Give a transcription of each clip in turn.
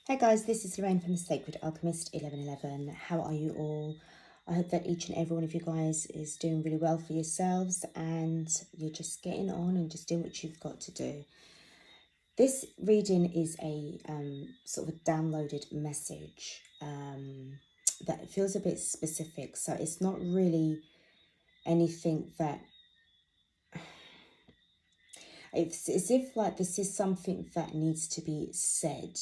Hey guys, this is Lorraine from the Sacred Alchemist 1111. How are you all? I hope that each and every one of you guys is doing really well for yourselves and you're just getting on and just doing what you've got to do. This reading is a sort of a downloaded message that feels a bit specific. So it's not really anything that... It's as if like this is something that needs to be said,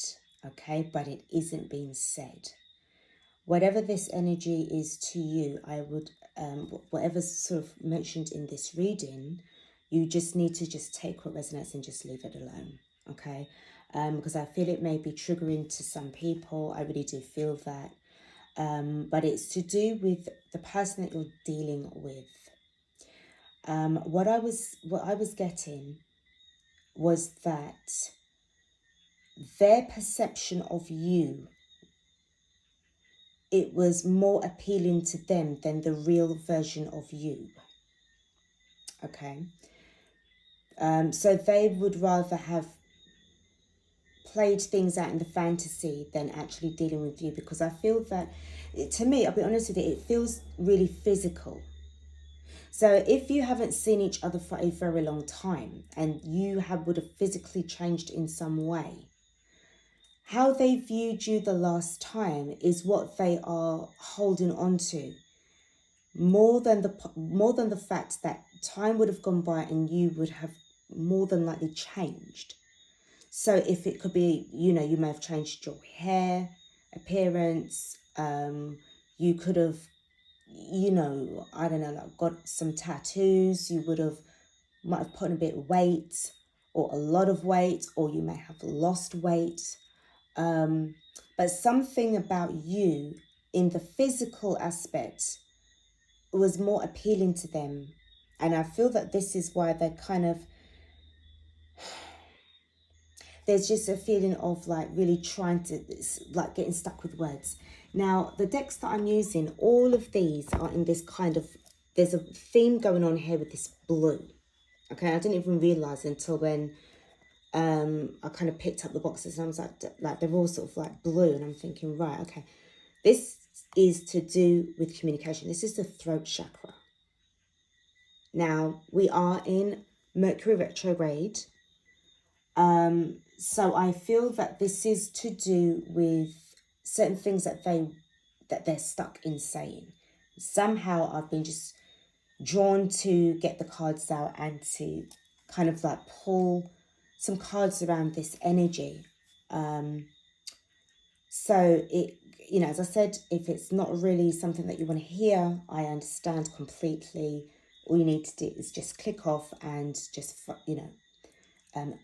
okay, but it isn't being said. Whatever this energy is to you, I would, whatever's sort of mentioned in this reading, you just need to just take what resonates and just leave it alone, okay? Because I feel it may be triggering to some people. I really do feel that. But it's to do with the person that you're dealing with. What I was getting was that their perception of you, it was more appealing to them than the real version of you. Okay. So they would rather have played things out in the fantasy than actually dealing with you, because I feel that, to me, I'll be honest with you, it feels really physical. So if you haven't seen each other for a very long time and you would have physically changed in some way, how they viewed you the last time is what they are holding on to, more than the fact that time would have gone by and you would have more than likely changed. So if it could be, you know, you may have changed your hair appearance, you could have, you know, I don't know, like got some tattoos, you might have put on a bit of weight or a lot of weight, or you may have lost weight. But something about you in the physical aspect was more appealing to them. And I feel that this is why they're kind of, there's just a feeling of like really trying to, like getting stuck with words. Now, the decks that I'm using, all of these are in this kind of, there's a theme going on here with this blue. Okay, I didn't even realize until when I kind of picked up the boxes and I was like they're all sort of like blue, and I'm thinking, right, okay, this is to do with communication. This is the throat chakra. Now, we are in Mercury retrograde. So I feel that this is to do with certain things that they're stuck in saying. Somehow I've been just drawn to get the cards out and to kind of like pull some cards around this energy. So it, you know, as I said, if it's not really something that you want to hear, I understand completely. All you need to do is just click off and just, you know,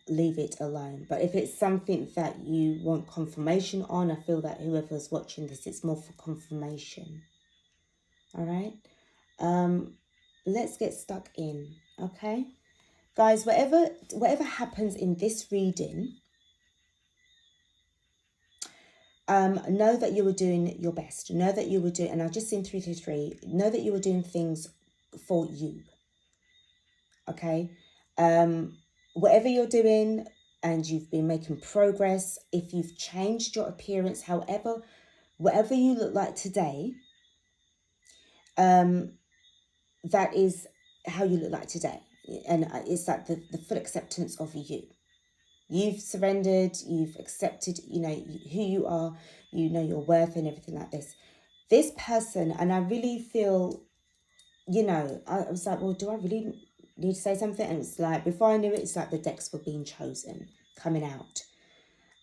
leave it alone. But if it's something that you want confirmation on, I feel that whoever's watching this, it's more for confirmation. All right. Let's get stuck in. Okay, guys, whatever happens in this reading, know that you were doing your best. Know that you were doing, and I've just seen 333. Know that you were doing things for you. Okay. Whatever you're doing, and you've been making progress, if you've changed your appearance, however, whatever you look like today, that is how you look like today. And it's like the full acceptance of you. You've surrendered, you've accepted, you know, who you are, you know your worth and everything like this. This person, and I really feel, you know, I was like, well, do I really need to say something? And it's like, before I knew it, it's like the decks were being chosen, coming out.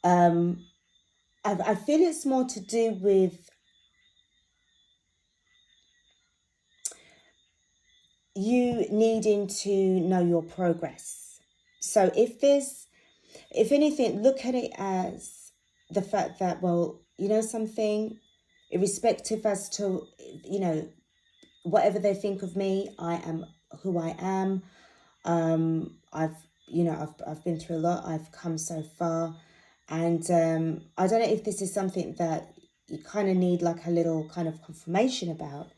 I feel it's more to do with you needing to know your progress. So if anything, look at it as the fact that, well, you know something, irrespective as to, you know, whatever they think of me, I am who I am. I've been through a lot. I've come so far. And I don't know if this is something that you kind of need like a little kind of confirmation about.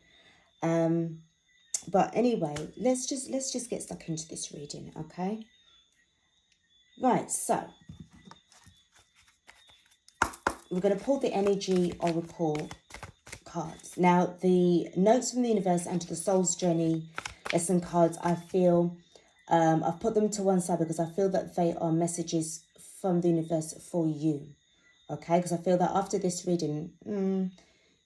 But anyway, let's just get stuck into this reading, okay? Right, so we're going to pull the energy oracle cards. Now, the notes from the universe and the soul's journey lesson cards, I feel I've put them to one side because I feel that they are messages from the universe for you. Okay, because I feel that after this reading,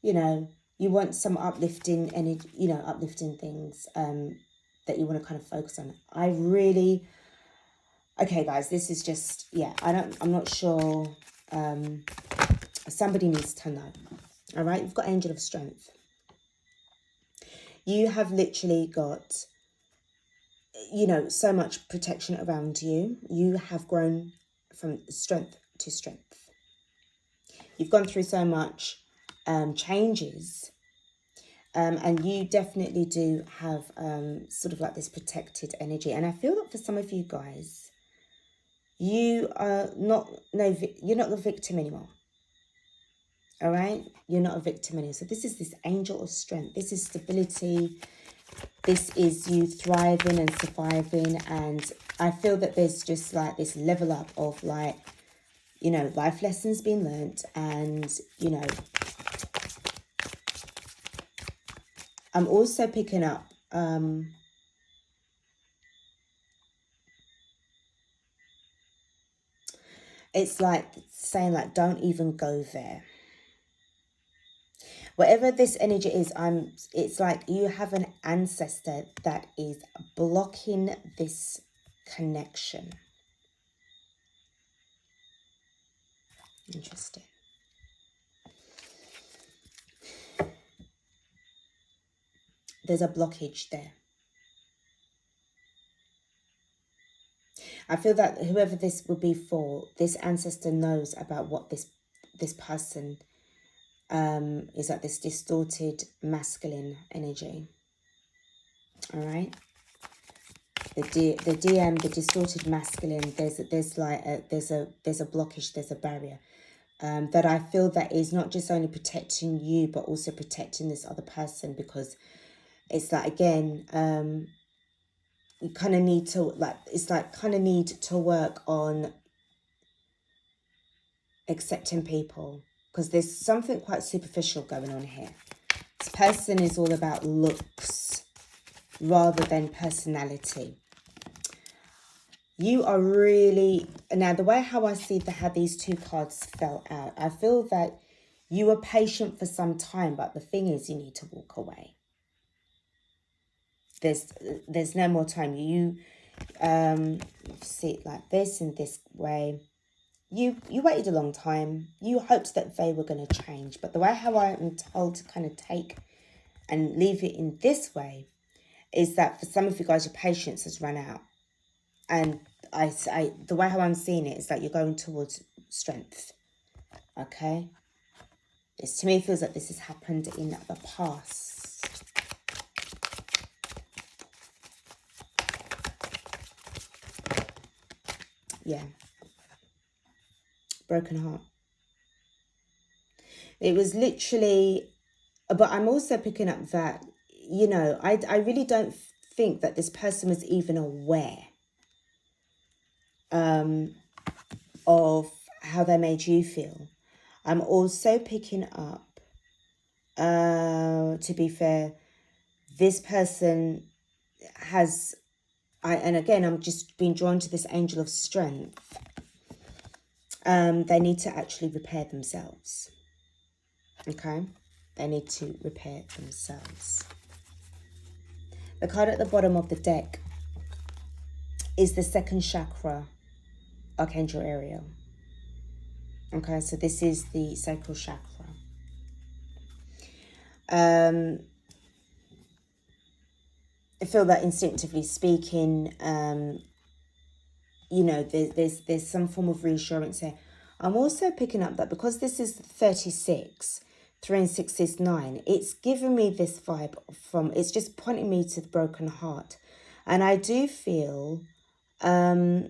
you know, you want some uplifting energy, you know, uplifting things that you want to kind of focus on. I really, okay, guys, this is just, yeah, I'm not sure. Somebody needs to know. All right, you've got Angel of Strength. You have literally got, you know, so much protection around you. You have grown from strength to strength. You've gone through so much changes. And you definitely do have sort of like this protected energy. And I feel that for some of you guys, you are you're not the victim anymore. All right? You're not a victim anymore. So this is this Angel of Strength. This is stability. This is you thriving and surviving. And I feel that there's just like this level up of like, you know, life lessons being learned. And, you know, I'm also picking up it's like saying like, don't even go there. Whatever this energy is, it's like you have an ancestor that is blocking this connection. Interesting. There's a blockage there. I feel that whoever this will be for, this ancestor knows about what this person is like, this distorted masculine energy. All right. The DM, the distorted masculine. There's like there's a blockage. There's a barrier that I feel that is not just only protecting you, but also protecting this other person, because it's like, again, you kind of need to need to work on accepting people, because there's something quite superficial going on here. This person is all about looks rather than personality. You are really, now the way how I see how these two cards fell out, I feel that you were patient for some time, but the thing is, you need to walk away. There's no more time. You see it like this, in this way. You waited a long time. You hoped that they were going to change, but the way how I am told to kind of take and leave it in this way is that for some of you guys, your patience has run out. And the way how I'm seeing it is that you're going towards strength. Okay? This, to me, feels like this has happened in the past. Yeah. Broken heart. It was literally, but I'm also picking up that, you know, I really don't think that this person was even aware of how they made you feel. I'm also picking up, to be fair, this person has, and again, I'm just being drawn to this Angel of Strength. They need to actually repair themselves. Okay? They need to repair themselves. The card at the bottom of the deck is the second chakra, Archangel Ariel. Okay, so this is the sacral chakra. I feel that instinctively speaking, you know, there's some form of reassurance here. I'm also picking up that because this is 36, 3 and 6 is 9, it's giving me this vibe from, it's just pointing me to the broken heart. And I do feel like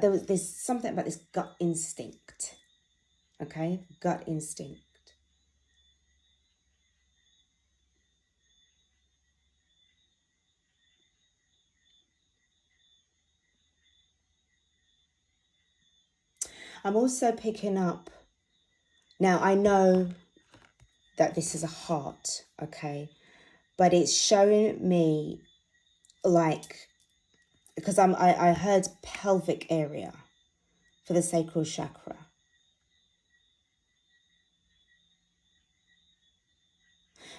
there's something about this gut instinct. Okay, gut instinct. I'm also picking up, now I know that this is a heart, okay? But it's showing me like, because I heard pelvic area for the sacral chakra.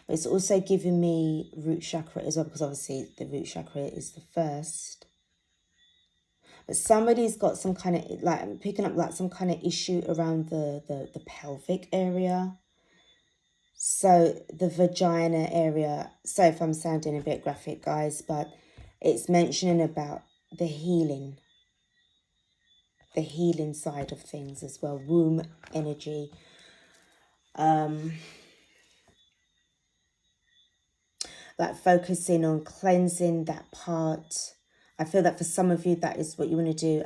But it's also giving me root chakra as well, because obviously the root chakra is the first. But somebody's got some kind of, like, I'm picking up like some kind of issue around the pelvic area. So the vagina area, so if I'm sounding a bit graphic, guys, but it's mentioning about the healing side of things as well, womb energy. Like focusing on cleansing that part. I feel that for some of you, that is what you want to do.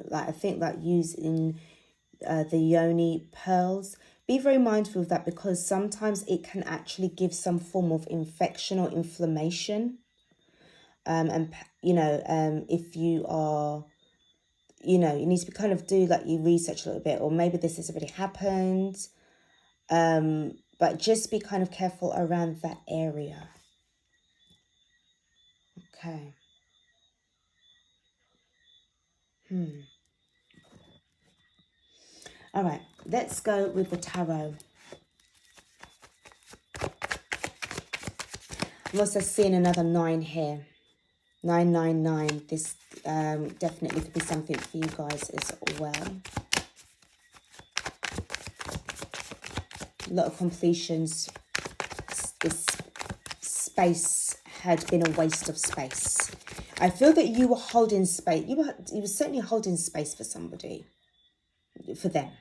Like I think like using the yoni pearls. Be very mindful of that, because sometimes it can actually give some form of infection or inflammation. And, you know, if you are, you know, you need to kind of do like you research a little bit, or maybe this has already happened. But just be kind of careful around that area. Okay. All right, let's go with the tarot. I'm also seeing another 9 here. 999. This definitely could be something for you guys as well. A lot of completions. This space had been a waste of space. I feel that you were holding space. You were certainly holding space for somebody. For them.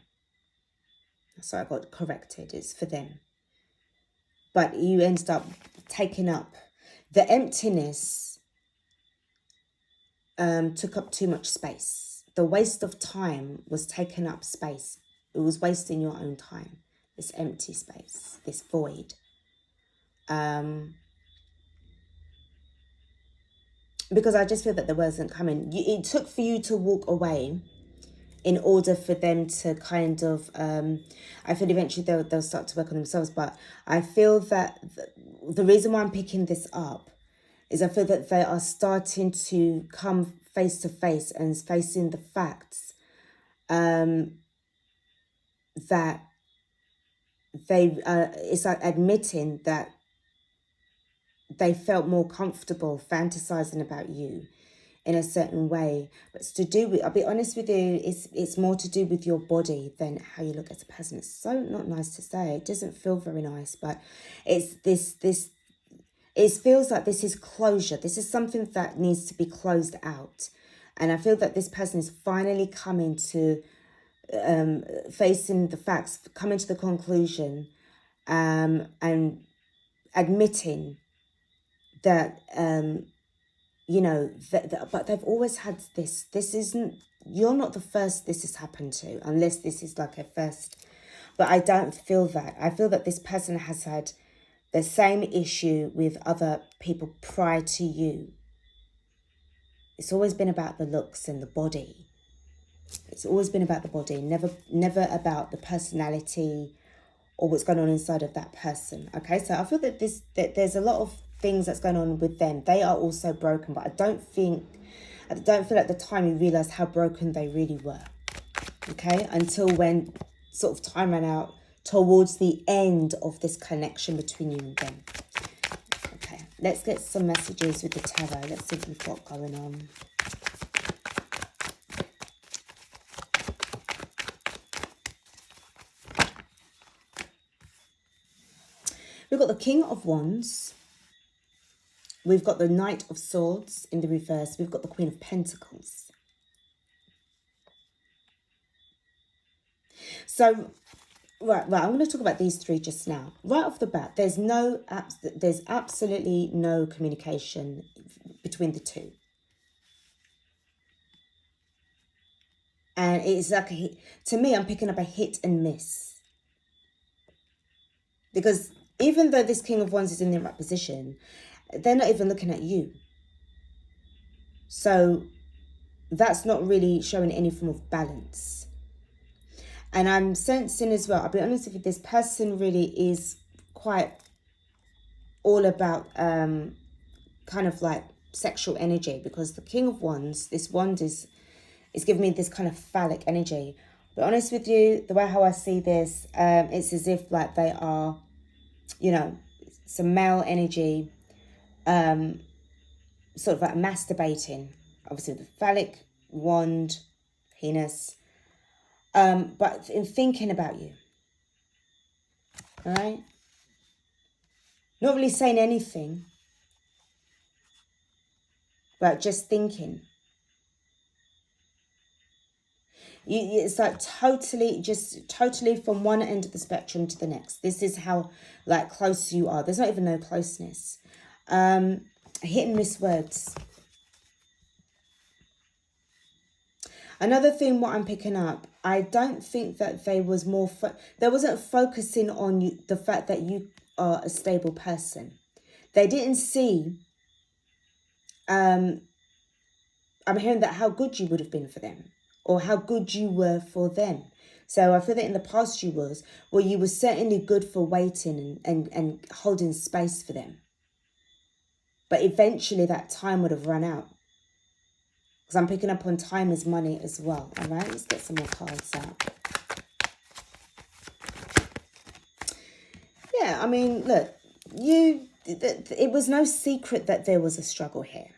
So I got corrected. It's for them. But you ended up taking up the emptiness. Took up too much space. The waste of time was taking up space. It was wasting your own time. This empty space, this void. Because I just feel that the wasn't coming. It took for you to walk away in order for them to kind of, I feel eventually they'll start to work on themselves. But I feel that the reason why I'm picking this up is I feel that they are starting to come face to face and facing the facts that they, it's like admitting that they felt more comfortable fantasizing about you in a certain way. But it's to do with, I'll be honest with you, it's more to do with your body than how you look as a person. It's so not nice to say. It doesn't feel very nice, but it's this it feels like this is closure. This is something that needs to be closed out. And I feel that this person is finally coming to facing the facts, coming to the conclusion, and admitting that, you know, but they've always had this. This isn't, you're not the first this has happened to, unless this is like a first. But I don't feel that. I feel that this person has had the same issue with other people prior to you. It's always been about the looks and the body. It's always been about the body, never about the personality or what's going on inside of that person. Okay, so I feel that there's a lot of things that's going on with them. They are also broken, but I don't feel at the time you realize how broken they really were. Okay, until when sort of time ran out towards the end of this connection between you and them. Okay, let's get some messages with the tarot. Let's see what we've got going on. We've got the King of Wands. We've got the Knight of Swords in the reverse. We've got the Queen of Pentacles. So, right, I'm going to talk about these three just now. Right off the bat, there's absolutely no communication between the two. And it's like, to me, I'm picking up a hit and miss. Because even though this King of Wands is in the right position, they're not even looking at you. So that's not really showing any form of balance. And I'm sensing as well, I'll be honest with you, this person really is quite all about kind of like sexual energy, because the King of Wands, this wand is giving me this kind of phallic energy. But honest with you, the way how I see this, it's as if like they are, you know, some male energy, sort of like masturbating, obviously the phallic wand, penis, but in thinking about you. All right, not really saying anything, but just thinking. It's like totally from one end of the spectrum to the next. This is how like close you are. There's not even no closeness. Hit and miss words. Another thing what I'm picking up, I don't think that they was more they wasn't focusing on you, the fact that you are a stable person. They didn't see I'm hearing that how good you would have been for them, or how good you were for them. So I feel that in the past you was, well, you were certainly good for waiting and holding space for them. But eventually that time would have run out. Because I'm picking up on time is money as well. All right, let's get some more cards out. Yeah, I mean, look, it was no secret that there was a struggle here.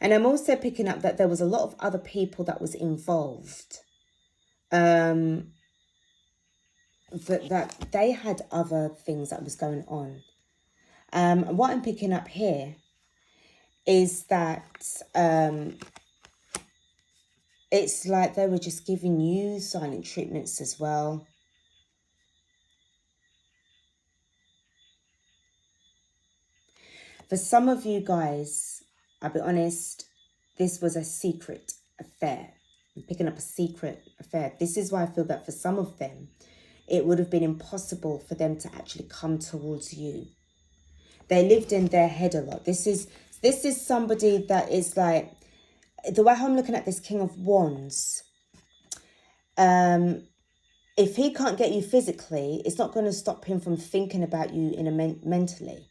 And I'm also picking up that there was a lot of other people that was involved. That they had other things that was going on. What I'm picking up here is that it's like they were just giving you silent treatments as well. For some of you guys, I'll be honest, this was a secret affair. I'm picking up a secret affair. This is why I feel that for some of them, it would have been impossible for them to actually come towards you. They lived in their head a lot. This is somebody that is like, the way I'm looking at this King of Wands, if he can't get you physically, it's not going to stop him from thinking about you in a mentally.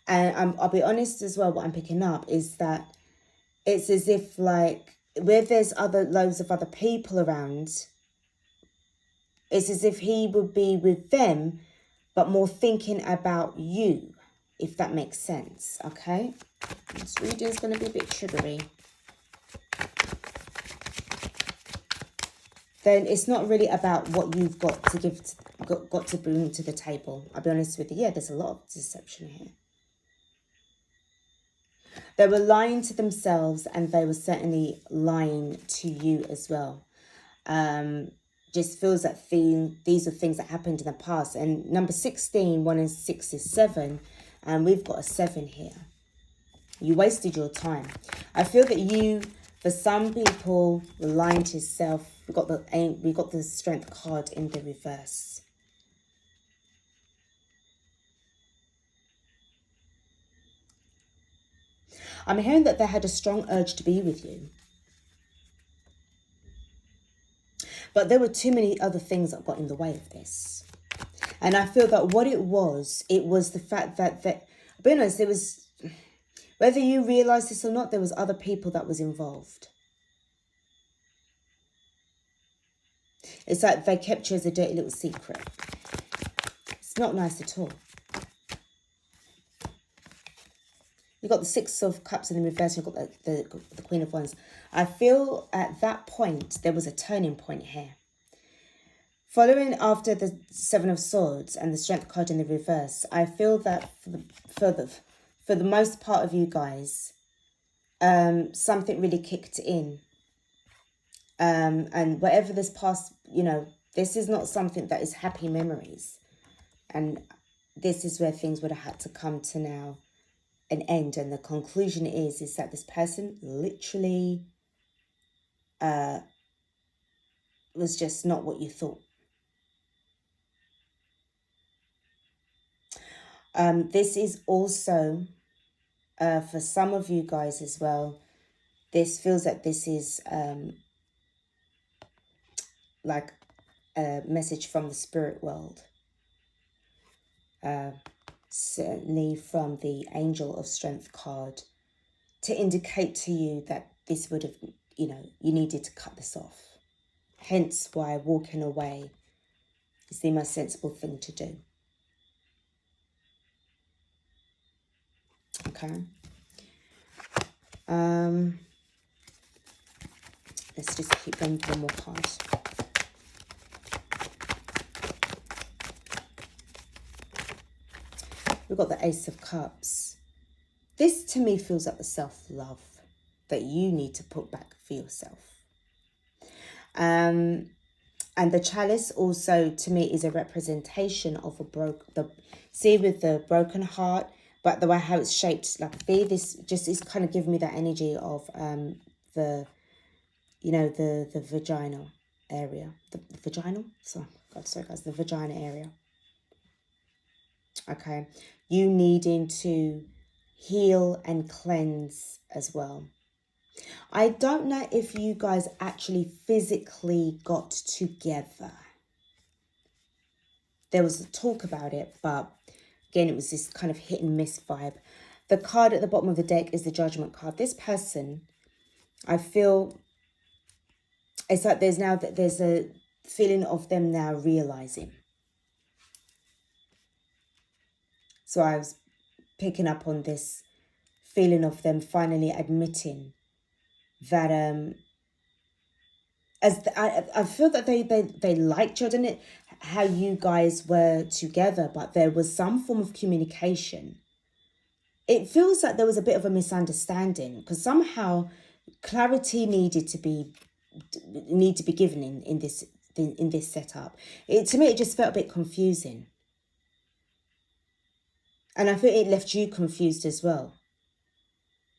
And I'll be honest as well, what I'm picking up is that it's as if like where there's loads of other people around, it's as if he would be with them, but more thinking about you, if that makes sense, okay? This reading is going to be a bit triggery. Then it's not really about what you've got to give, got to bring to the table. I'll be honest with you. Yeah, there's a lot of deception here. They were lying to themselves, and they were certainly lying to you as well. Just feels that these are things that happened in the past. And number 16, 1 and 6 is 7. And we've got a 7 here. You wasted your time. I feel that you, for some people, were lying to yourself. We got the Strength card in the reverse. I'm hearing that they had a strong urge to be with you. But there were too many other things that got in the way of this. And I feel that what it was the fact that, I'll be honest, there was, whether you realise this or not, there was other people that was involved. It's like they kept you as a dirty little secret. It's not nice at all. You've got the 6 of Cups in the reverse. You've got the Queen of Wands. I feel at that point, there was a turning point here. Following after the 7 of Swords and the Strength card in the reverse, I feel that for the most part of you guys, something really kicked in. And whatever this past, this is not something that is happy memories. And this is where things would have had to come to now an end. And the conclusion is that this person literally was just not what you thought. This is also, for some of you guys as well, this feels that this is like a message from the spirit world. Certainly from the Angel of Strength card, to indicate to you that this would have, you needed to cut this off. Hence why walking away is the most sensible thing to do. Okay. Let's just keep going with one more card. We've got the Ace of Cups. This to me feels like the self-love that you need to put back for yourself. And the chalice also to me is a representation of with the broken heart, but the way how it's shaped like a V, this just is kind of giving me that energy of the vaginal area. The vaginal? Sorry guys, the vagina area. Okay. You needing to heal and cleanse as well. I don't know if you guys actually physically got together. There was a talk about it, but again, it was this kind of hit and miss vibe. The card at the bottom of the deck is the Judgment card. This person, I feel, it's like there's a feeling of them now realizing. So I was picking up on this feeling of them finally admitting that I feel that they liked you. I don't know how you guys were together, but there was some form of communication. It feels like there was a bit of a misunderstanding because somehow clarity needed to be given in this setup. To me, it just felt a bit confusing. And I think it left you confused as well.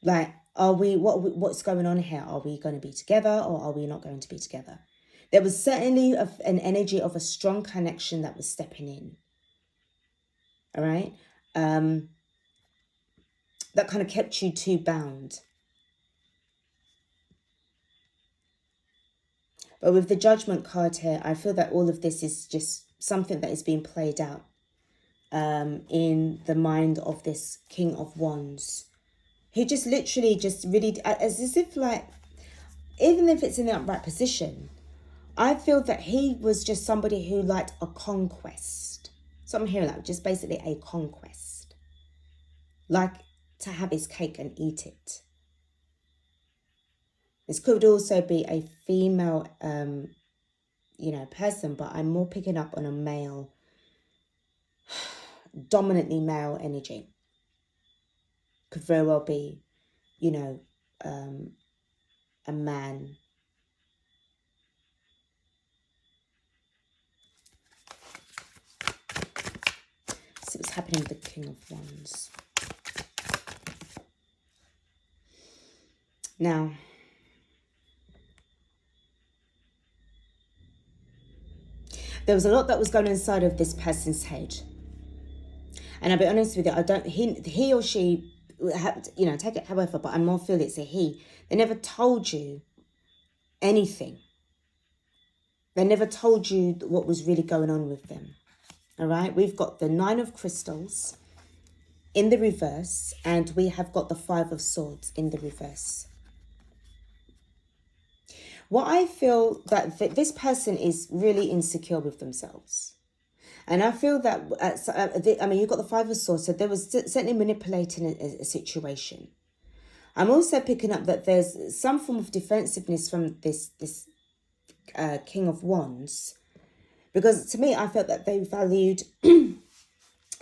Like, what's going on here? Are we going to be together or are we not going to be together? There was certainly an energy of a strong connection that was stepping in. All right? That kind of kept you two bound. But with the Judgment card here, I feel that all of this is just something that is being played out in the mind of this King of Wands. He just literally just really, as if like, even if it's in the upright position, I feel that he was just somebody who liked a conquest. So I'm hearing that, just basically a conquest. Like to have his cake and eat it. This could also be a female, person, but I'm more picking up on a male, dominantly male energy. Could very well be, a man. See what's happening with the King of Wands. Now, there was a lot that was going on inside of this person's head. And I'll be honest with you, he or she, take it however, but I more feel it's a he. They never told you anything. They never told you what was really going on with them. All right, we've got the Nine of Crystals in the reverse, and we have got the Five of Swords in the reverse. What I feel that this person is really insecure with themselves. And I feel that, you've got the Five of Swords, so there was certainly manipulating a situation. I'm also picking up that there's some form of defensiveness from this King of Wands. Because to me, I felt that they valued...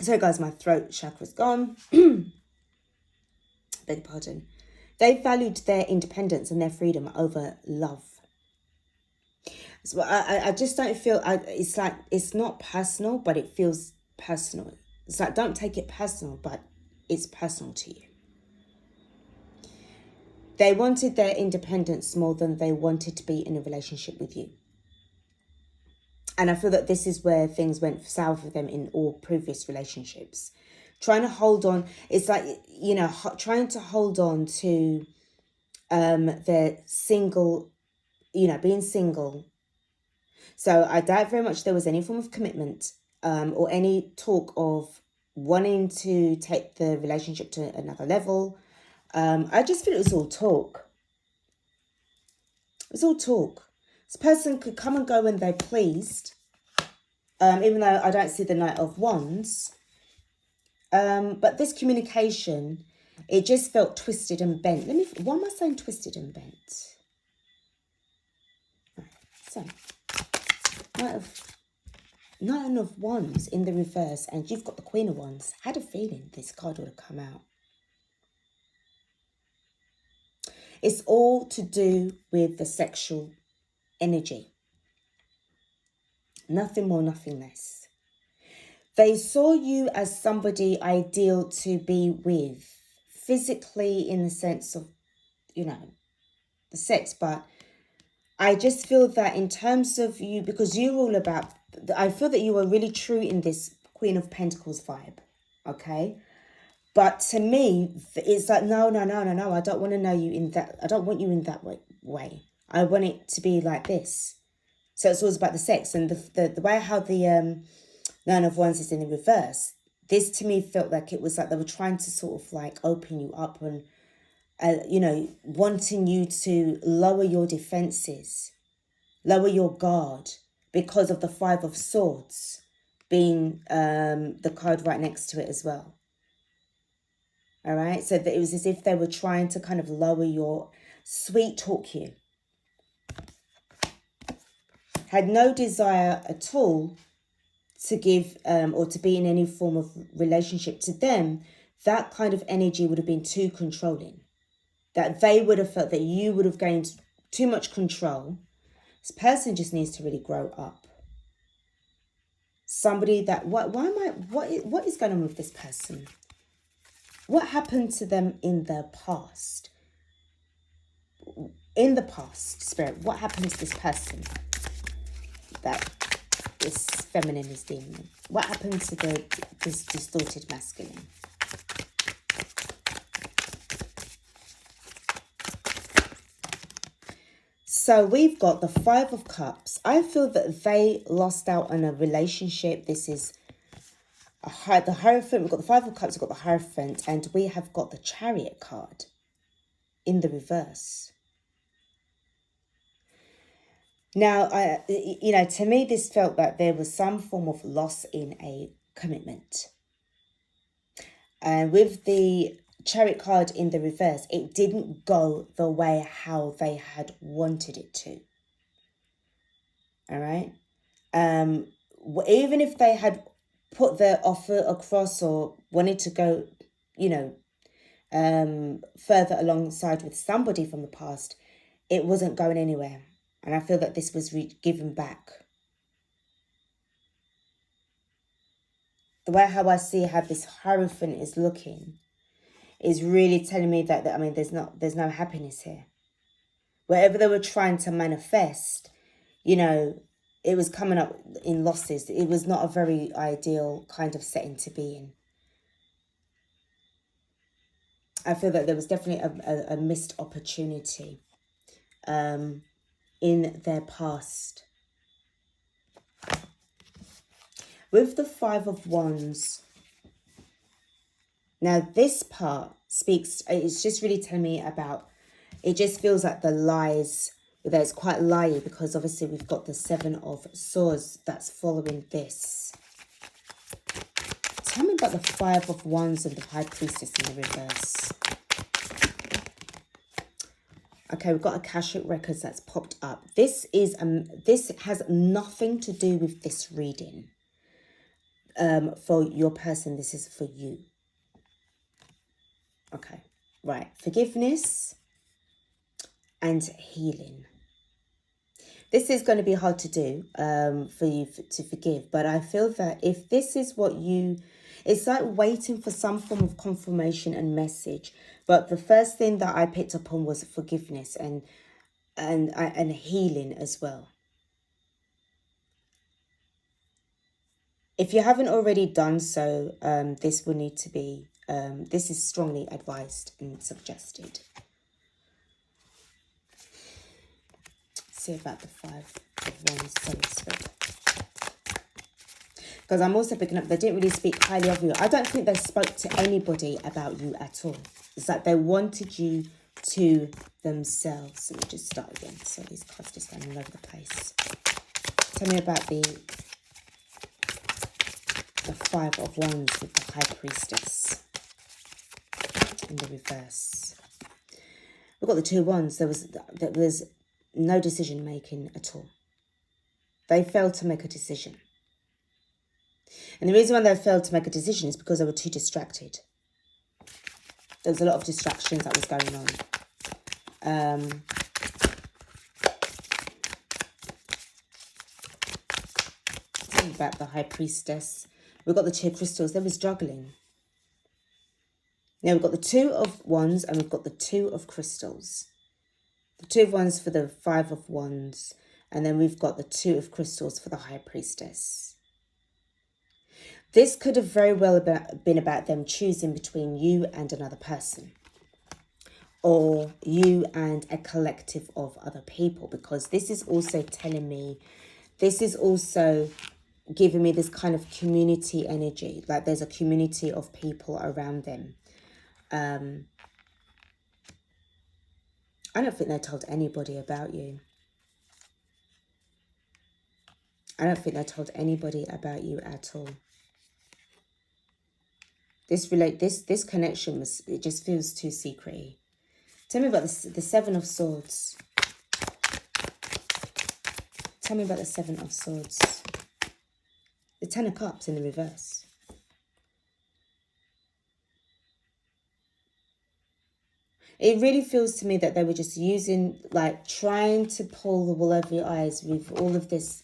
Sorry guys, my throat chakra's gone. Beg your pardon. They valued their independence and their freedom over love. So I just don't feel... it's like, it's not personal, but it feels personal. It's like, don't take it personal, but it's personal to you. They wanted their independence more than they wanted to be in a relationship with you. And I feel that this is where things went south with them in all previous relationships. Trying to hold on, it's like, trying to hold on to their single, being single. So I doubt very much there was any form of commitment or any talk of wanting to take the relationship to another level. I just feel it was all talk. It was all talk. This person could come and go when they pleased, even though I don't see the Knight of Wands. But this communication, it just felt twisted and bent. Why am I saying twisted and bent? Right, so, Nine of Wands in the reverse, and you've got the Queen of Wands. I had a feeling this card would have come out. It's all to do with the sexual energy. Nothing more, nothing less. They saw you as somebody ideal to be with, physically in the sense of, you know, the sex. But I just feel that in terms of you, because you're all about, I feel that you are really true in this Queen of Pentacles vibe, okay? But to me, it's like, no. I don't want to know you in that. I don't want you in that way. I want it to be like this. So it's always about the sex. And the way how the Nine of Wands is in the reverse, this to me felt like it was like they were trying to sort of like open you up and, you know, wanting you to lower your defenses, lower your guard because of the Five of Swords being the card right next to it as well. All right, so that it was as if they were trying to kind of lower your sweet talk you. Had no desire at all to give or to be in any form of relationship. To them, that kind of energy would have been too controlling. That they would have felt that you would have gained too much control. This person just needs to really grow up. Somebody that, what is going on with this person? What happened to them in the past? In the past, Spirit, what happened to this person that this feminine is dealing with? What happened to this distorted masculine? So we've got the Five of Cups. I feel that they lost out on a relationship. This is the Hierophant. We've got the Five of Cups, we've got the Hierophant, and we have got the Chariot card in the reverse. Now, you know, to me, this felt that there was some form of loss in a commitment. And with the Chariot card in the reverse, it didn't go the way how they had wanted it to. All right. Even if they had put their offer across or wanted to go, you know, further alongside with somebody from the past, it wasn't going anywhere. And I feel that this was given back. The way how I see how this Hierophant is looking is really telling me that I mean, there's no happiness here. Wherever they were trying to manifest, you know, it was coming up in losses. It was not a very ideal kind of setting to be in. I feel that there was definitely a missed opportunity in their past. With the Five of Wands, now this part speaks, it's just really telling me about, it just feels like the lies, that it's quite liey because obviously we've got the Seven of Swords that's following this. Tell me about the Five of Wands and the High Priestess in the reverse. Okay, we've got Akashic Records that's popped up. This has nothing to do with this reading. For your person, this is for you. Okay, right. Forgiveness and healing. This is going to be hard to do for you to forgive. But I feel that if this is what you... It's like waiting for some form of confirmation and message. But the first thing that I picked up on was forgiveness and healing as well. If you haven't already done so, this will need to be... this is strongly advised and suggested. See about the Five of Wands. So sweet. Because I'm also picking up, they didn't really speak highly of you. I don't think they spoke to anybody about you at all. It's like they wanted you to themselves. Let me just start again. So these cards just going all over the place. Tell me about the Five of Wands with the High Priestess in the reverse. We've got the Two of Wands. There was no decision making at all. They failed to make a decision. And the reason why they failed to make a decision is because they were too distracted. There was a lot of distractions that was going on. About the High Priestess. We've got the Two of Crystals. There was juggling. Now we've got the Two of Wands and we've got the Two of Crystals. The Two of Wands for the Five of Wands. And then we've got the Two of Crystals for the High Priestess. This could have very well been about them choosing between you and another person. Or you and a collective of other people. Because this is also telling me, this is also giving me this kind of community energy. Like there's a community of people around them. I don't think they told anybody about you. I don't think they told anybody about you at all. This connection it just feels too secret-y. Tell me about the Seven of Swords. Tell me about the Seven of Swords. The Ten of Cups in the reverse. It really feels to me that they were just using, like, trying to pull the wool over your eyes with all of this,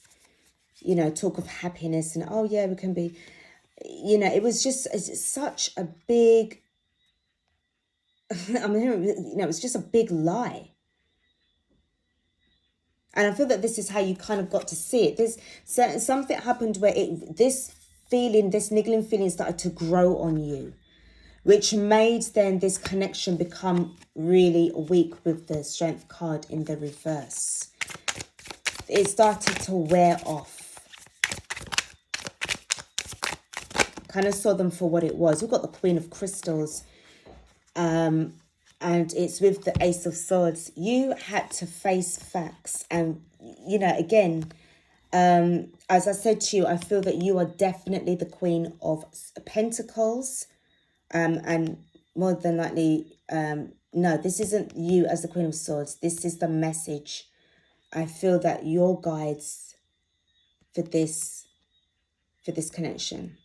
you know, talk of happiness and, oh, yeah, we can be, you know, it was just it's such a big, I mean, you know, it's just a big lie. And I feel that this is how you kind of got to see it. There's something happened where this niggling feeling started to grow on you, which made then this connection become really weak with the Strength card in the reverse. It started to wear off. Kind of saw them for what it was. We've got the Queen of Crystals. And it's with the Ace of Swords. You had to face facts. And, you know, again, as I said to you, I feel that you are definitely the Queen of Pentacles. And more than likely, no, this isn't you as the Queen of Swords. This is the message. I feel that your guides for this connection.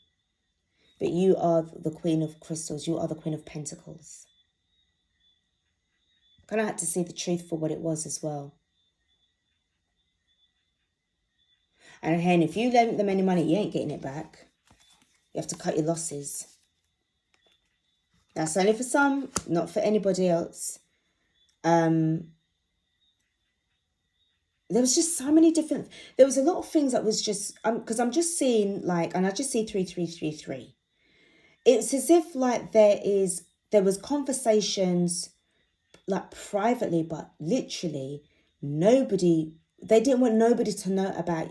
But you are the Queen of Crystals. You are the Queen of Pentacles. Kind of had to see the truth for what it was as well. And again, if you lent them any money, you ain't getting it back. You have to cut your losses. That's only for some, not for anybody else. There was just so many different... There was a lot of things that was just... Because I'm just seeing, like... And I just see 3333. It's as if, like, there was conversations... like privately, but literally nobody, they didn't want nobody to know about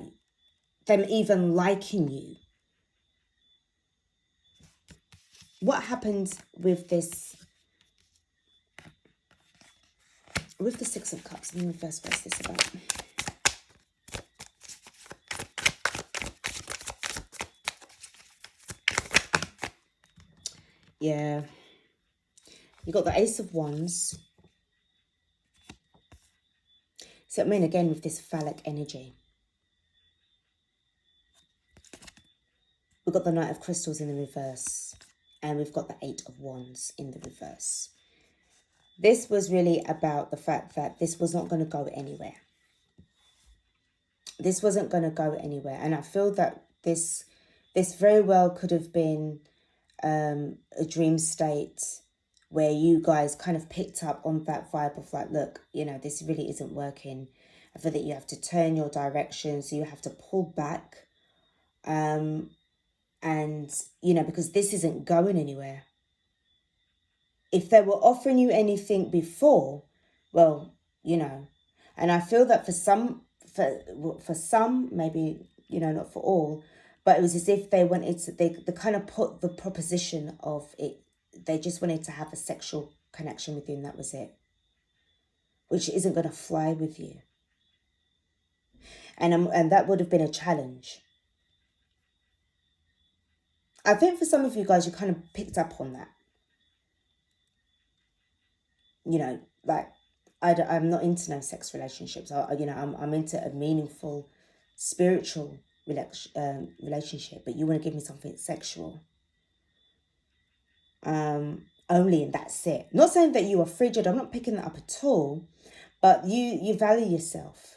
them even liking you. What happened with this, with the Six of Cups in the reverse? What's this about? Yeah, you got the Ace of Wands. So I mean, again, with this phallic energy. We've got the Knight of Crystals in the reverse. And we've got the Eight of Wands in the reverse. This was really about the fact that this was not going to go anywhere. This wasn't going to go anywhere. And I feel that this very well could have been a dream state where you guys kind of picked up on that vibe of like, look, you know, this really isn't working. I feel that you have to turn your direction. So you have to pull back. And, you know, because this isn't going anywhere. If they were offering you anything before, well, you know, and I feel that for for some, maybe, not for all, but it was as if they wanted to, they kind of put the proposition of it, they just wanted to have a sexual connection with you, and that was it, which isn't going to fly with you. And that would have been a challenge. I think for some of you guys, you kind of picked up on that. Like, I'm not into no sex relationships. I'm into a meaningful, spiritual relationship, but you want to give me something sexual. Only, and that's it. Not saying that you are frigid. I'm not picking that up at all, but you value yourself,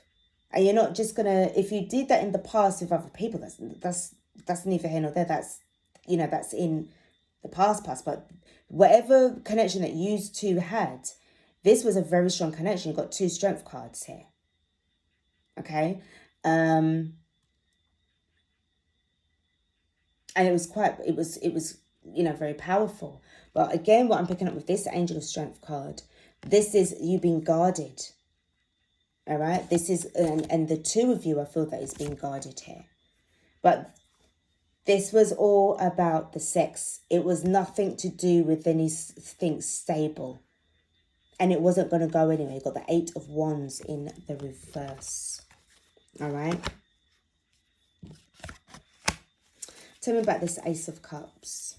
and you're not just gonna. If you did that in the past with other people, that's neither here nor there. That's that's in the past. But whatever connection that you two had, this was a very strong connection. You've got 2 strength cards here. Okay. And it was very powerful. But again, what I'm picking up with this Angel of Strength card, this is you being guarded. All right. This is, and the 2 of you, I feel that is being guarded here. But this was all about the sex. It was nothing to do with anything stable. And it wasn't going to go anywhere. You got the 8 of Wands in the reverse. All right. Tell me about this Ace of Cups.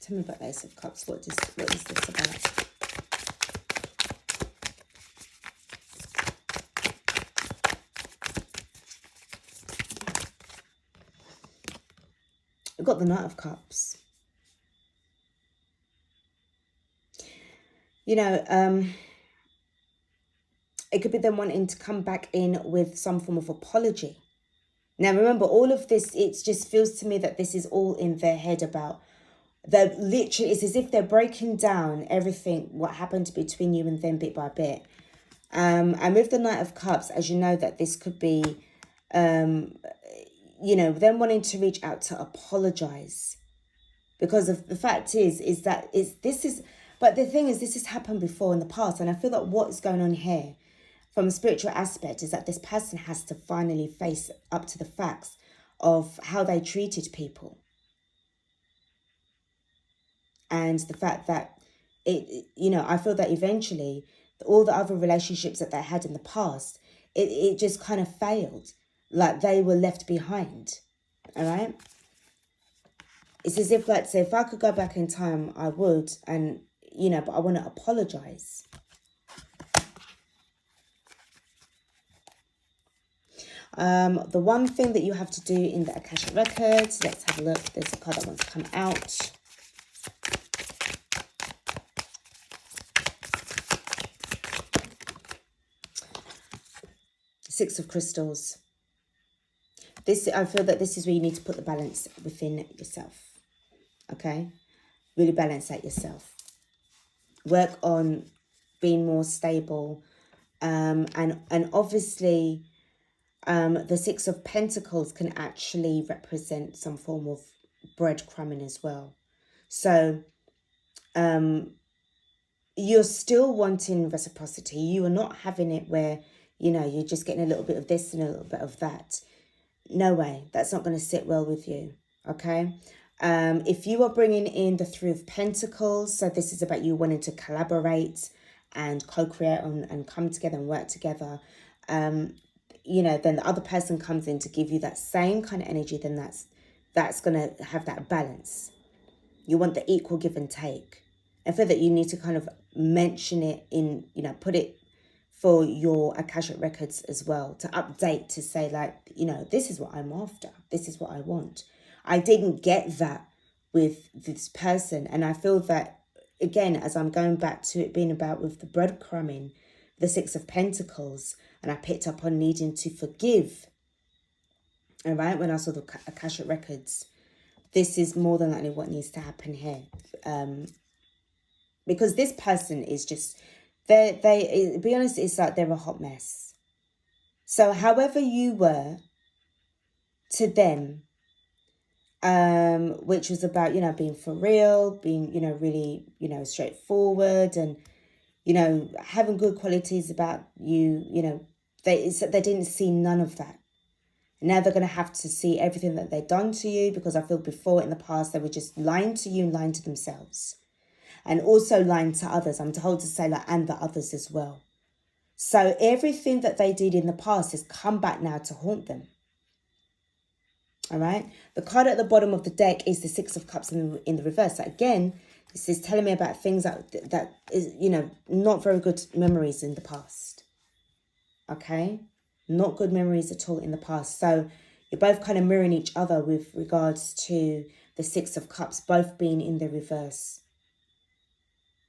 Tell me about the Ace of Cups. What is this about? We've got the Knight of Cups. It could be them wanting to come back in with some form of apology. Now, remember, all of this, it just feels to me that this is all in their head about, it's as if they're breaking down everything, what happened between you and them bit by bit. And with the Knight of Cups, as you know, that this could be, them wanting to reach out to apologize. Because of the fact is that but the thing is, this has happened before in the past. And I feel that what is going on here from a spiritual aspect is that this person has to finally face up to the facts of how they treated people. And the fact that I feel that eventually all the other relationships that they had in the past, it just kind of failed. Like they were left behind. All right. It's as if, let's say, if I could go back in time, I would. And, but I want to apologize. The one thing that you have to do in the Akashic Records, let's have a look. There's a card that wants to come out. Six of Crystals. I feel that this is where you need to put the balance within yourself. Okay? Really balance out yourself. Work on being more stable. And obviously, the Six of Pentacles can actually represent some form of breadcrumbing as well. So, you're still wanting reciprocity. You are not having it where, you're just getting a little bit of this and a little bit of that. No way. That's not going to sit well with you. Okay? If you are bringing in the Three of Pentacles, so this is about you wanting to collaborate and co-create and come together and work together, then the other person comes in to give you that same kind of energy, then that's going to have that balance. You want the equal give and take. I feel that you need to kind of mention it in, put it for your Akashic Records as well, to update, to say like, this is what I'm after. This is what I want. I didn't get that with this person. And I feel that, again, as I'm going back to it being about with the breadcrumbing, the Six of Pentacles, and I picked up on needing to forgive. All right, when I saw the Akashic Records, this is more than likely what needs to happen here. Because this person is just, to be honest, it's like they're a hot mess. So however you were to them, which was about, being for real, being, really, straightforward and, you know, having good qualities about you, you know, they didn't see none of that. Now they're going to have to see everything that they've done to you, because I feel before in the past they were just lying to you and lying to themselves. And also lying to others. I'm told to say like, and the others as well. So everything that they did in the past has come back now to haunt them. All right. The card at the bottom of the deck is the Six of Cups in the reverse. So again, this is telling me about things that is, you know, not very good memories in the past. Okay. Not good memories at all in the past. So you're both kind of mirroring each other with regards to the Six of Cups, both being in the reverse.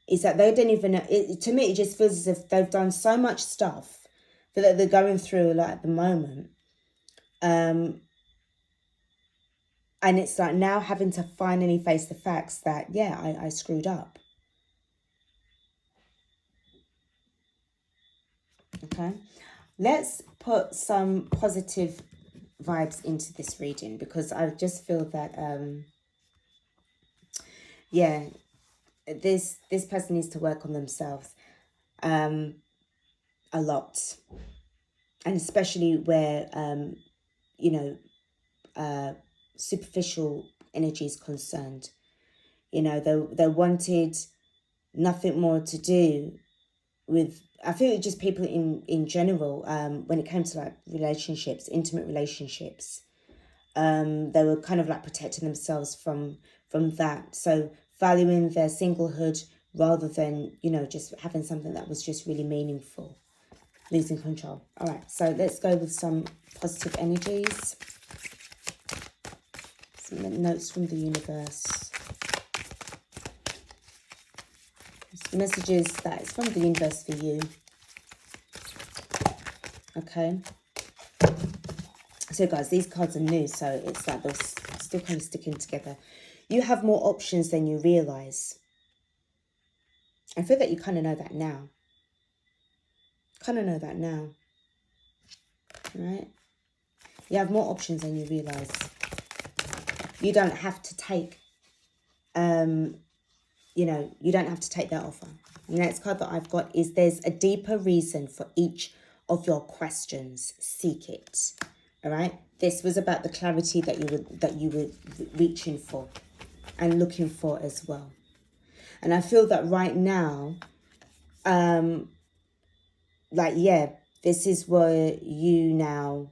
Is that they don't even know, to me, it just feels as if they've done so much stuff that they're going through like at the moment. And it's like now having to finally face the facts that, yeah, I screwed up. Okay. Let's put some positive vibes into this reading, because I just feel that, yeah, this person needs to work on themselves a lot. And especially where, you know, superficial energy is concerned. You know, they wanted nothing more to do with, I feel just people in general, when it came to like relationships, intimate relationships, they were kind of like protecting themselves from that. So valuing their singlehood rather than, you know, just having something that was just really meaningful. Losing control. All right, so let's go with some positive energies. Some notes from the universe. Messages that is from the universe for you. Okay. So guys, these cards are new, so it's like they're still kind of sticking together. You have more options than you realize. I feel that you kind of know that now. Kind of know that now. Right? You have more options than you realize. You don't have to take, you know, you don't have to take that offer. The next card that I've got is there's a deeper reason for each of your questions. Seek it. All right. This was about the clarity that you were reaching for and looking for as well. And I feel that right now, like, yeah, this is where you now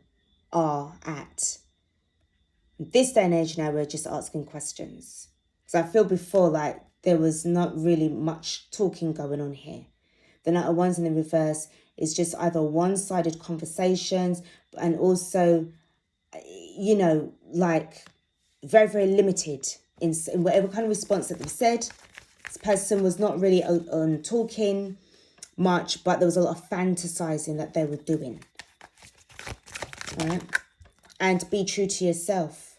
are at. This day and age now, we're just asking questions. So I feel before, like, there was not really much talking going on here. The Knight of Wands in the reverse is just either one-sided conversations, and also, you know, like very, very limited in whatever kind of response that they've said. This person was not really on talking much, but there was a lot of fantasizing that they were doing. All right? And be true to yourself.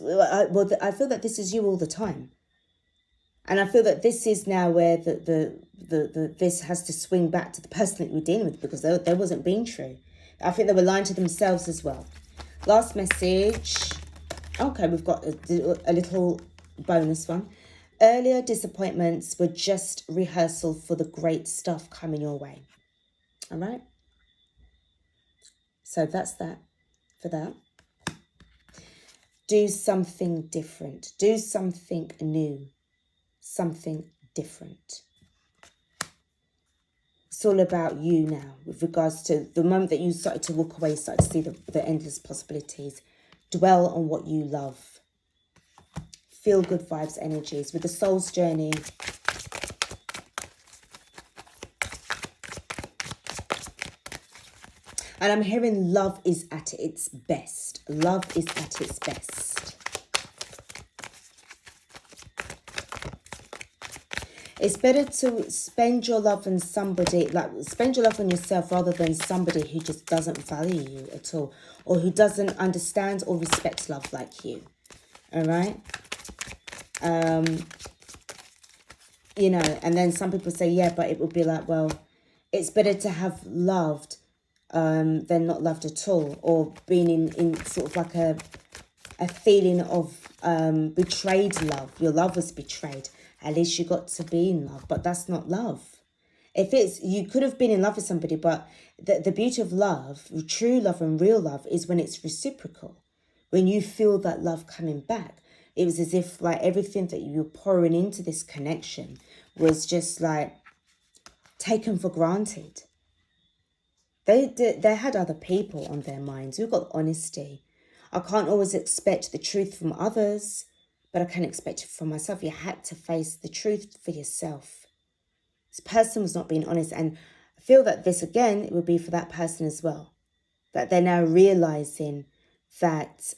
Well, I feel that this is you all the time. And I feel that this is now where this has to swing back to the person that you're dealing with, because they wasn't being true. I think they were lying to themselves as well. Last message. Okay, we've got a little bonus one. Earlier disappointments were just rehearsal for the great stuff coming your way. All right? So that's that for that. Do something different. Do something new. Something different. It's all about you now with regards to the moment that you started to walk away, started to see the endless possibilities. Dwell on what you love. Feel good vibes energies with the soul's journey. And I'm hearing love is at its best. Love is at its best. It's better to spend your love on somebody, like spend your love on yourself rather than somebody who just doesn't value you at all, or who doesn't understand or respect love like you. All right? You know, and then some people say, yeah, but it would be like, well, it's better to have loved than not loved at all, or being in sort of like a feeling of betrayed love. Your love was betrayed. At least you got to be in love, but that's not love. if it's, you could have been in love with somebody, but the beauty of love, true love and real love, is when it's reciprocal. When you feel that love coming back. It was as if like everything that you were pouring into this connection was just like taken for granted. They had other people on their minds. We've got honesty. I can't always expect the truth from others, but I can expect it from myself. You had to face the truth for yourself. This person was not being honest. And I feel that this, again, it would be for that person as well. That they're now realizing that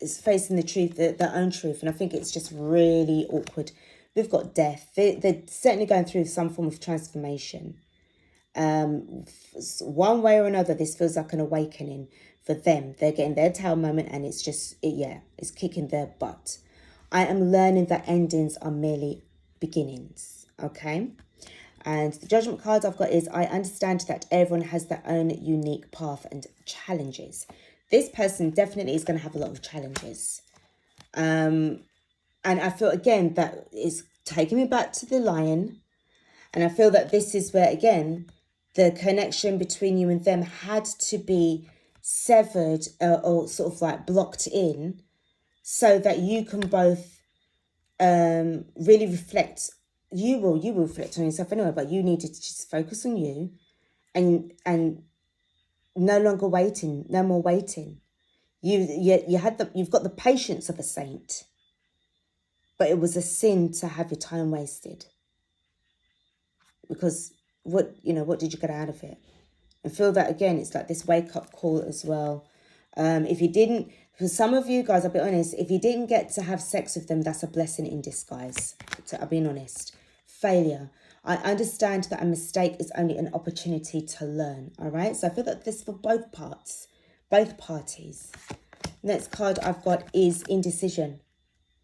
it's facing the truth, their own truth. And I think it's just really awkward. We've got death. They're certainly going through some form of transformation. One way or another, this feels like an awakening for them. They're getting their tail moment, and it's just, it's kicking their butt. I am learning that endings are merely beginnings, okay? And the judgment card I've got is, I understand that everyone has their own unique path and challenges. This person definitely is going to have a lot of challenges. And I feel, again, that is taking me back to the lion. And I feel that this is where, again, the connection between you and them had to be severed or sort of like blocked in, so that you can both really reflect. You will reflect on yourself anyway, but you need to just focus on you and no longer waiting, no more waiting. You've got the patience of a saint, but it was a sin to have your time wasted. Because what did you get out of it? And feel that, again, it's like this wake-up call as well. If you didn't, for some of you guys, I'll be honest, if you didn't get to have sex with them, that's a blessing in disguise. I'll be honest. Failure. I understand that a mistake is only an opportunity to learn, all right? So I feel that this for both parts, both parties. Next card I've got is indecision.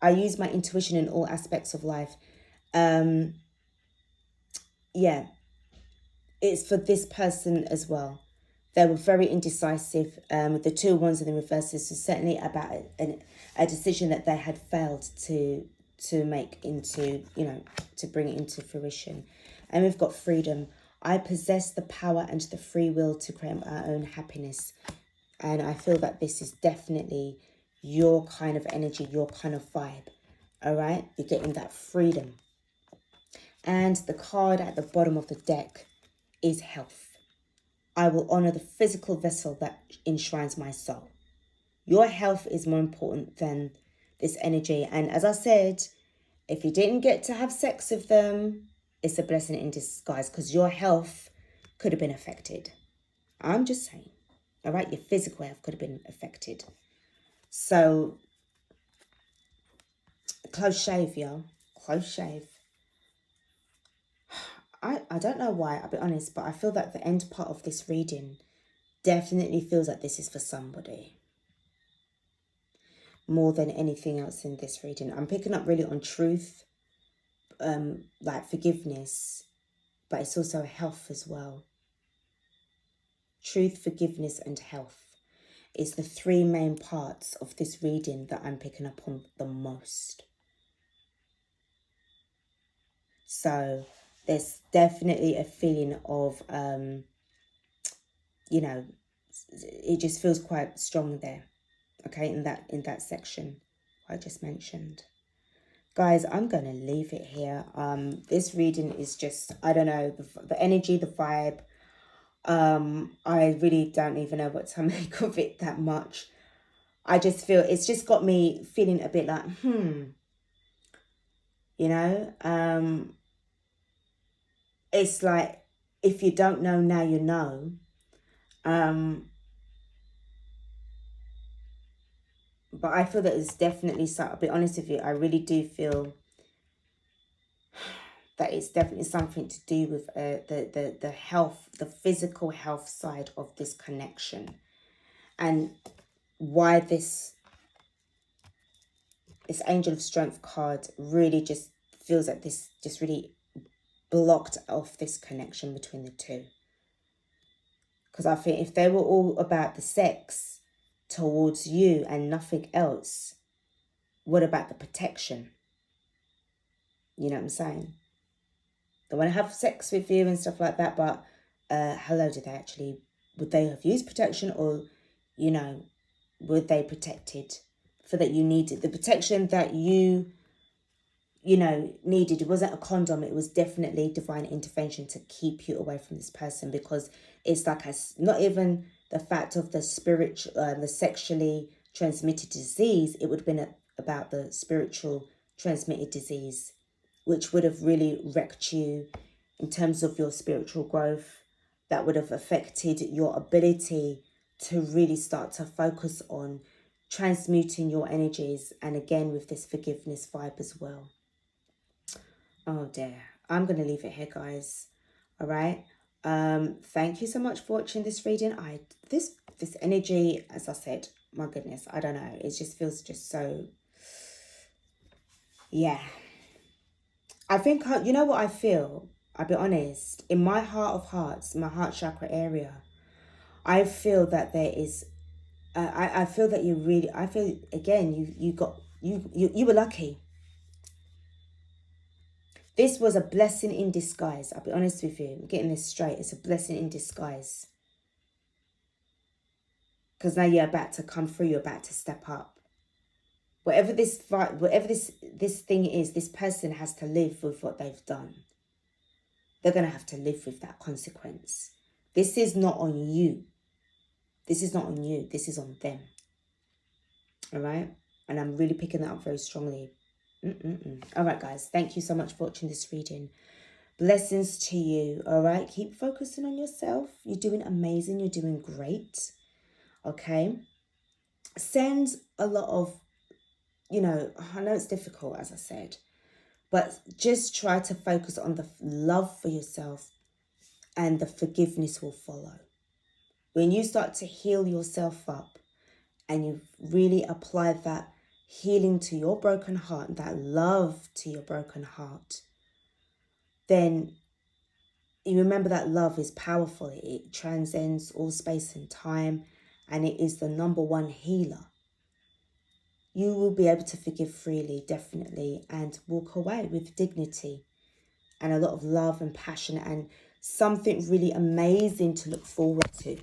I use my intuition in all aspects of life. It's for this person as well. They were very indecisive. The 2 wands in the reverses was certainly about a decision that they had failed to make into, to bring it into fruition. And we've got freedom. I possess the power and the free will to create our own happiness. And I feel that this is definitely your kind of energy, your kind of vibe. All right? You're getting that freedom. And the card at the bottom of the deck is health. I will honor the physical vessel that enshrines my soul. Your health is more important than this energy. And as I said, if you didn't get to have sex with them, it's a blessing in disguise, because your health could have been affected. I'm just saying. All right, your physical health could have been affected. So, close shave, y'all. Close shave. I don't know why, I'll be honest, but I feel that the end part of this reading definitely feels like this is for somebody. More than anything else in this reading. I'm picking up really on truth, like forgiveness, but it's also health as well. Truth, forgiveness, and health is the 3 main parts of this reading that I'm picking up on the most. So there's definitely a feeling of, it just feels quite strong there. Okay, in that section I just mentioned. Guys, I'm going to leave it here. This reading is just, I don't know, the energy, the vibe. I really don't even know what to make of it that much. I just feel, it's just got me feeling a bit like, it's like, if you don't know, now you know. But I feel that it's definitely, so I'll be honest with you, I really do feel that it's definitely something to do with the health, the physical health side of this connection. And why this Angel of Strength card really just feels like this just really blocked off this connection between the two. Because I think if they were all about the sex towards you and nothing else, what about the protection? You know what I'm saying? They want to have sex with you and stuff like that, but hello, would they have used protection, or, you know, were they protected for that you needed? The protection that you know, needed, it wasn't a condom, it was definitely divine intervention to keep you away from this person, because it's like not even the fact of the spiritual, the sexually transmitted disease, it would have been about the spiritual transmitted disease, which would have really wrecked you in terms of your spiritual growth. That would have affected your ability to really start to focus on transmuting your energies, and again with this forgiveness vibe as well. Oh dear, I'm going to leave it here, guys. All right. Thank you so much for watching this reading. This energy, as I said, my goodness, I don't know. It just feels just so, yeah. I think, you know what I feel? I'll be honest. In my heart of hearts, my heart chakra area, I feel that there is, I feel that I feel, again, you were lucky. This was a blessing in disguise. I'll be honest with you. I'm getting this straight. It's a blessing in disguise. Because now you're about to come through. You're about to step up. Whatever this thing is, this person has to live with what they've done. They're going to have to live with that consequence. This is not on you. This is not on you. This is on them. All right? And I'm really picking that up very strongly. All right, guys. Thank you so much for watching this reading. Blessings to you. All right? Keep focusing on yourself. You're doing amazing. You're doing great. Okay? Send a lot of, you know, I know it's difficult, as I said, but just try to focus on the love for yourself, and the forgiveness will follow. When you start to heal yourself up and you really apply that healing to your broken heart, and that love to your broken heart, then you remember that love is powerful. It transcends all space and time, and it is the number one healer. You will be able to forgive freely, definitely, and walk away with dignity and a lot of love and passion and something really amazing to look forward to.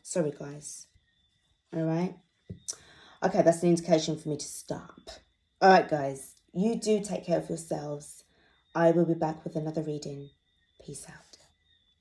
Sorry, guys. All right. Okay, that's an indication for me to stop. All right, guys. You do take care of yourselves. I will be back with another reading. Peace out.